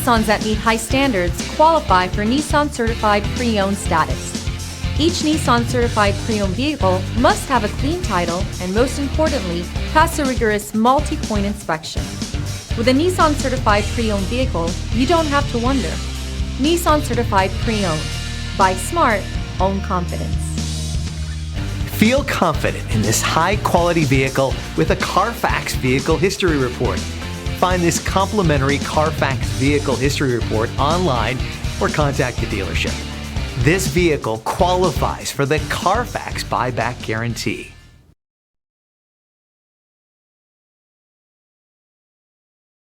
Nissans that meet high standards qualify for Nissan Certified Pre-Owned status. Each Nissan Certified Pre-Owned vehicle must have a clean title and, most importantly, pass a rigorous multi-point inspection. With a Nissan Certified Pre-Owned vehicle, you don't have to wonder. Nissan Certified Pre-Owned. Buy smart, own confidence. Feel confident in this high-quality vehicle with a Carfax Vehicle History Report. Find this complimentary Carfax Vehicle History Report online or contact the dealership. This vehicle qualifies for the Carfax buyback guarantee.